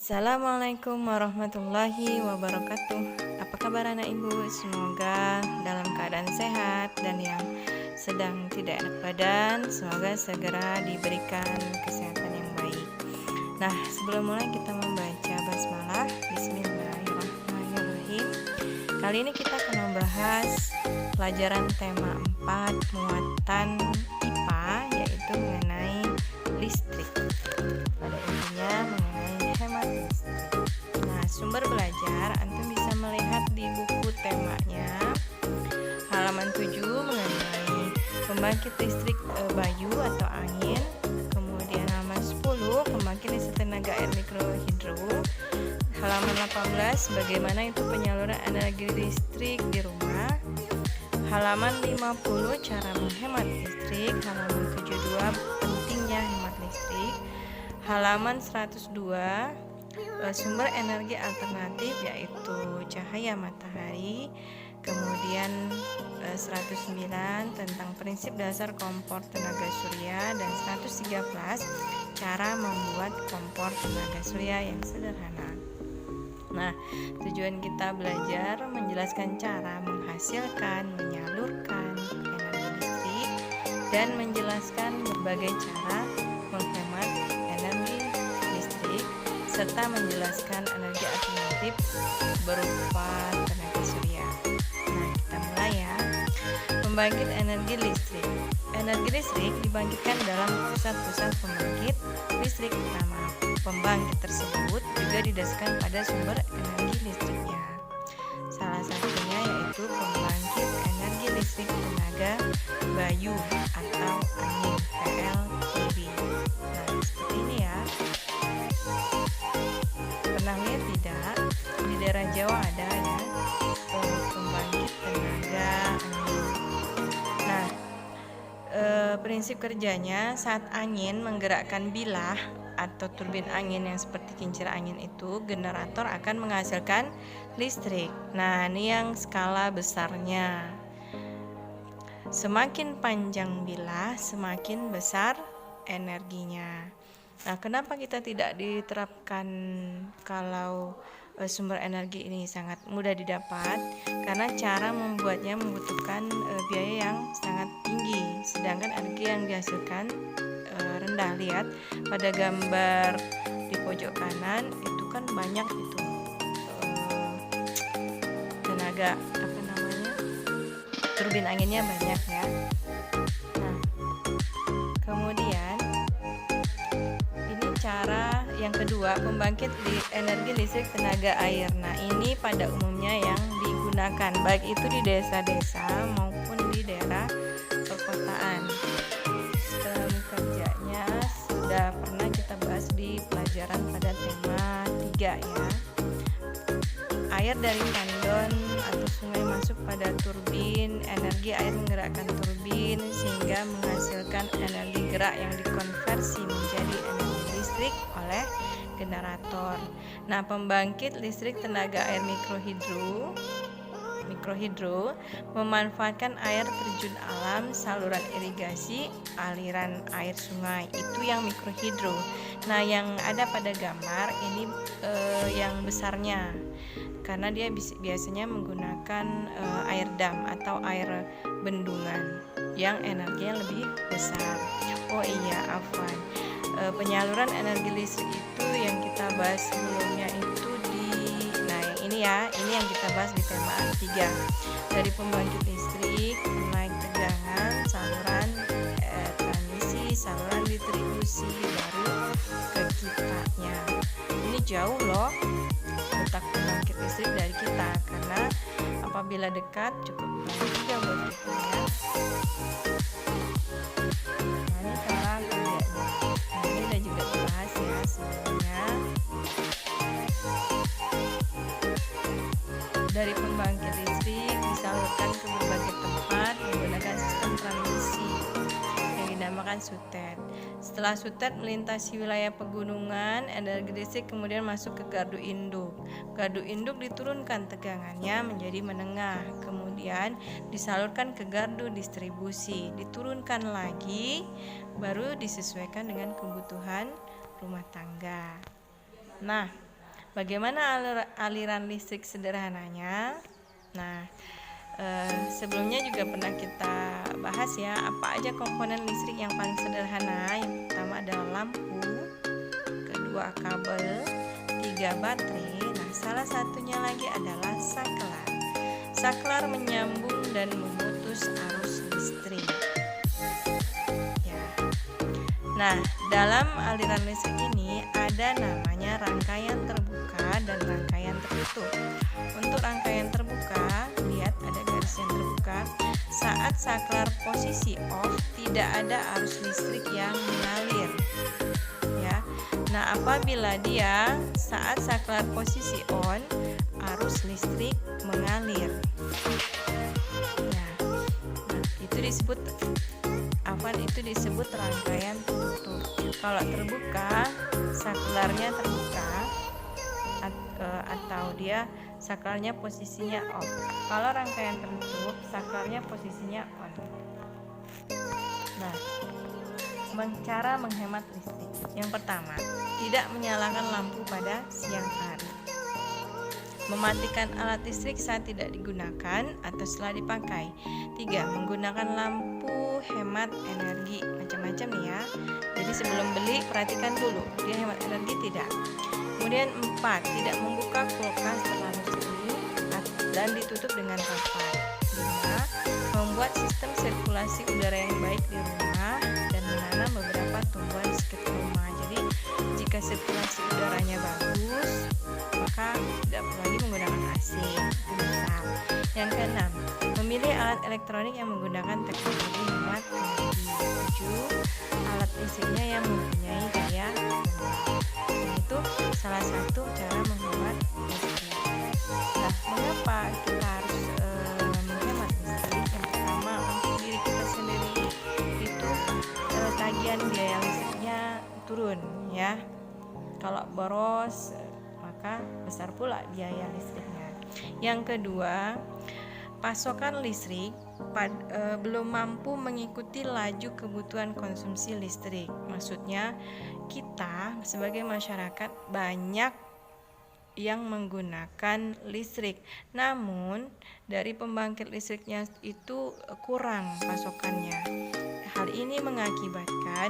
Assalamualaikum warahmatullahi wabarakatuh. Apa kabar anak ibu? Semoga dalam keadaan sehat, dan yang sedang tidak enak badan semoga segera diberikan kesehatan yang baik. Nah, sebelum mulai kita membaca basmalah. Bismillahirrahmanirrahim. Kali ini kita akan membahas pelajaran tema 4 muatan IPA, yaitu mengenai listrik. Pada intinya mengenai hemat listrik. Nah, sumber belajar antum bisa melihat di buku temanya halaman 7 mengenai pembangkit listrik bayu atau angin. Kemudian halaman 10 pembangkit listrik tenaga air mikrohidro. Halaman 18 bagaimana itu penyaluran energi listrik di rumah. Halaman 50 cara menghemat listrik. Halaman 72 pentingnya hemat listrik. Halaman 102 sumber energi alternatif yaitu cahaya matahari. Kemudian 109 tentang prinsip dasar kompor tenaga surya, dan 113 cara membuat kompor tenaga surya yang sederhana. Nah, tujuan kita belajar menjelaskan cara menghasilkan, menyalurkan energi listrik, dan menjelaskan berbagai cara menghemat energi listrik, serta menjelaskan energi alternatif berupa tenaga surya. Nah, kita mulai ya. Pembangkit energi listrik. Energi listrik dibangkitkan dalam pusat-pusat pembangkit listrik. Nama pembangkit tersebut juga didasarkan pada sumber energi listriknya. Salah satunya yaitu pembangkit energi listrik tenaga bayu atau angin PLTB. Nah, seperti ini ya. Pernah lihat tidak? Di daerah Jawa ada ya pembangkit tenaga angin. Nah, prinsip kerjanya saat angin menggerakkan bilah atau turbin angin yang seperti kincir angin itu, generator akan menghasilkan listrik. Nah, ini yang skala besarnya. Semakin panjang bilah, semakin besar energinya. Nah, kenapa kita tidak diterapkan kalau sumber energi ini sangat mudah didapat? Karena cara membuatnya membutuhkan biaya yang sangat tinggi, sedangkan energi yang dihasilkan rendah. Lihat pada gambar di pojok kanan itu kan banyak itu tenaga turbin anginnya banyak ya. Nah, kemudian ini cara yang kedua, pembangkit energi listrik tenaga air. Nah, ini pada umumnya yang digunakan baik itu di desa-desa maupun di daerah perkotaan. Sistem kerjanya sudah pernah kita bahas di pelajaran pada tema 3 ya. Air dari tandon atau sungai masuk pada turbin. Energi air menggerakkan turbin sehingga menghasilkan energi gerak yang dikonversi menjadi energi listrik oleh generator. Nah, pembangkit listrik tenaga air mikrohidro memanfaatkan air terjun alam, saluran irigasi, aliran air sungai. Itu yang mikrohidro. Nah, yang ada pada gambar ini yang besarnya, karena dia biasanya menggunakan air dam atau air bendungan yang energinya lebih besar. Oh iya, afwan. Penyaluran energi listrik itu yang kita bahas sebelumnya itu yang ini ya, ini yang kita bahas di tema 3. Dari pembangkit listrik, naik tegangan, saluran transmisi, saluran distribusi, baru ke kitanya. Ini jauh loh letak pembangkit listrik dari kita, karena apabila dekat cukup juga buat kita ya. Nah, ini cara kerjanya. Nah, ini udah juga dibahas ya sebelumnya. Dari pembangkit listrik disalurkan ke berbagai tempat menggunakan sistem transmisi yang dinamakan sutet. Setelah sutet melintasi wilayah pegunungan, energi listrik kemudian masuk ke gardu induk. Gardu induk diturunkan tegangannya menjadi menengah, kemudian disalurkan ke gardu distribusi, diturunkan lagi, baru disesuaikan dengan kebutuhan rumah tangga. Nah, Bagaimana aliran listrik sederhananya? Nah, sebelumnya juga pernah kita bahas ya, apa aja komponen listrik yang paling sederhana. Yang pertama adalah lampu, kedua kabel, tiga baterai. Nah, salah satunya lagi adalah saklar. Saklar menyambung dan memutus arus listrik. Ya. Nah, dalam aliran listrik ini ada namanya rangkaian terbuka dan rangkaian tertutup. Untuk rangkaian terbuka, lihat ada garis yang terbuka. Saat saklar posisi off, tidak ada arus listrik yang mengalir. Ya. Nah, apabila dia saat saklar posisi on, arus listrik mengalir. Nah, itu disebut rangkaian tertutup. Kalau terbuka, saklarnya terbuka atau dia saklarnya posisinya off. Kalau rangkaian tertutup, saklarnya posisinya on. Nah, cara menghemat listrik. Yang pertama, tidak menyalakan lampu pada siang hari. Mematikan alat listrik saat tidak digunakan atau setelah dipakai. 3. Menggunakan lampu hemat energi. Macam-macam nih ya. Jadi sebelum beli perhatikan dulu dia hemat energi tidak. Kemudian 4. Tidak membuka kulkas terlalu sering dan ditutup dengan rapat. 5. Membuat sistem sirkulasi udara yang baik di rumah dan menanam beberapa tumbuhan di sekitar rumah. Jadi jika sirkulasi udaranya bagus, maka tidak perlu lagi menggunakan AC. Misal. Yang keenam, memilih alat elektronik yang menggunakan teknologi hemat energi. 7. Alat listriknya yang mempunyai daya rendah. Itu salah satu cara menghemat listrik. Nah, mengapa kita harus menghemat listrik? Yang pertama, untuk diri kita sendiri itu tagihan biaya listriknya turun ya. Kalau boros maka besar pula biaya listriknya. Yang kedua, pasokan listrik belum mampu mengikuti laju kebutuhan konsumsi listrik. Maksudnya kita sebagai masyarakat banyak yang menggunakan listrik, namun dari pembangkit listriknya itu kurang pasokannya. Hal ini mengakibatkan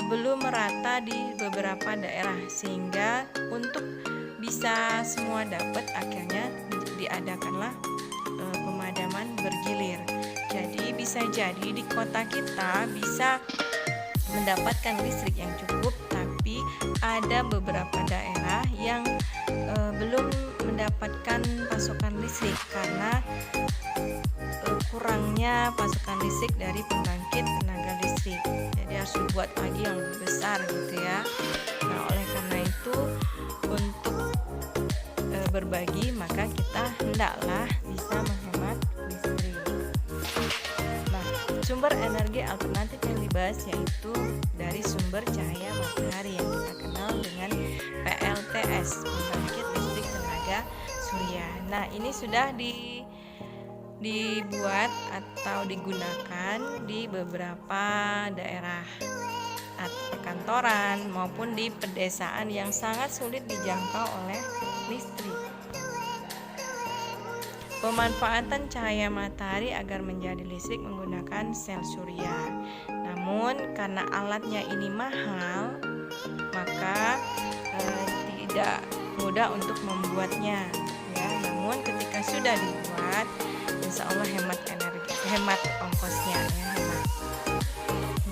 belum merata di beberapa daerah, sehingga untuk bisa semua dapat akhirnya diadakanlah pemadaman bergilir. Jadi bisa jadi di kota kita bisa mendapatkan listrik yang cukup, tapi ada beberapa daerah yang belum mendapatkan pasokan listrik karena kurangnya pasokan listrik dari pembangkit tenaga listrik. Jadi harus dibuat lagi yang lebih besar gitu ya. Nah, oleh karena itu untuk berbagi maka kita hendaklah bisa menghemat listrik. Nah, sumber energi alternatif yang dibahas yaitu dari sumber cahaya matahari yang kita kenal dengan PLTS, pembangkit listrik tenaga surya. Nah, ini sudah dibuat atau digunakan di beberapa daerah perkantoran maupun di pedesaan yang sangat sulit dijangkau oleh listrik. Pemanfaatan cahaya matahari agar menjadi listrik menggunakan sel surya. Namun karena alatnya ini mahal, maka tidak mudah untuk membuatnya ya. Namun ketika sudah dibuat, insya Allah hemat energi, hemat ongkosnya ya, hemat.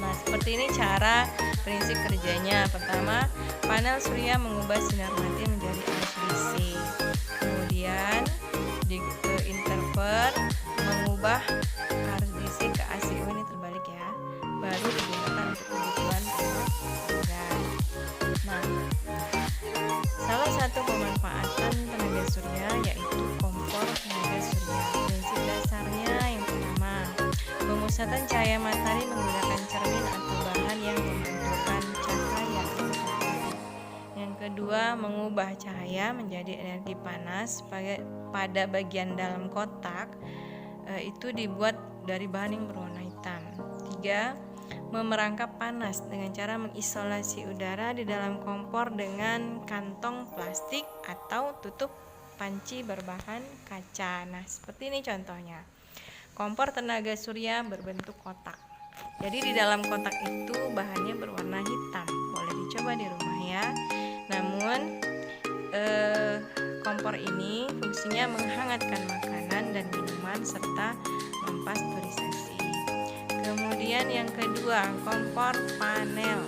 Nah, seperti ini cara prinsip kerjanya. Pertama, panel surya mengubah sinar mati menjadi arus DC. Kemudian di interval mengubah arus DC ke AC. Oh, ini terbalik ya. Baru digunakan untuk kebutuhan rumah tangga. Nah, salah satu pemanfaatan tenaga surya yaitu kompor tenaga surya. Prinsip dasarnya yang pertama, pemusatan cahaya matahari menggunakan cermin atau bahan yang memantulkan cahaya. Yang kedua, mengubah cahaya menjadi energi panas pada bagian dalam kotak itu dibuat dari bahan yang berwarna hitam. 3. memerangkap panas dengan cara mengisolasi udara di dalam kompor dengan kantong plastik atau tutup panci berbahan kaca. Nah, seperti ini contohnya. Kompor tenaga surya berbentuk kotak. Jadi di dalam kotak itu bahannya berwarna hitam. Boleh dicoba di rumah ya. Namun kompor ini fungsinya menghangatkan makanan dan minuman serta mempasteurisasi. Kemudian yang kedua, kompor panel.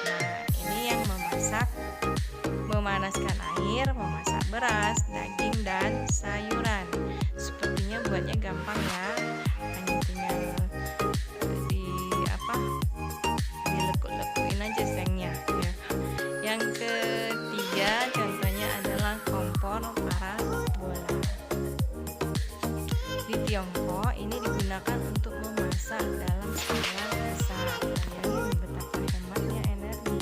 Nah, ini yang memanaskan air, memasak beras, daging, dan sayuran. Sepertinya buatnya gampang ya, hanya tinggal dilekuk-lekuin aja sengnya ya. Yang ketiga contohnya adalah kompor parabola. Di Tiongkok ini digunakan untuk memasak dalam skala besar. Bayangin betapa hematnya energi.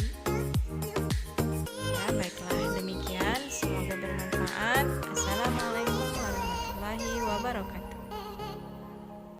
Ya, baiklah, demikian, semoga bermanfaat. Assalamualaikum warahmatullahi wabarakatuh.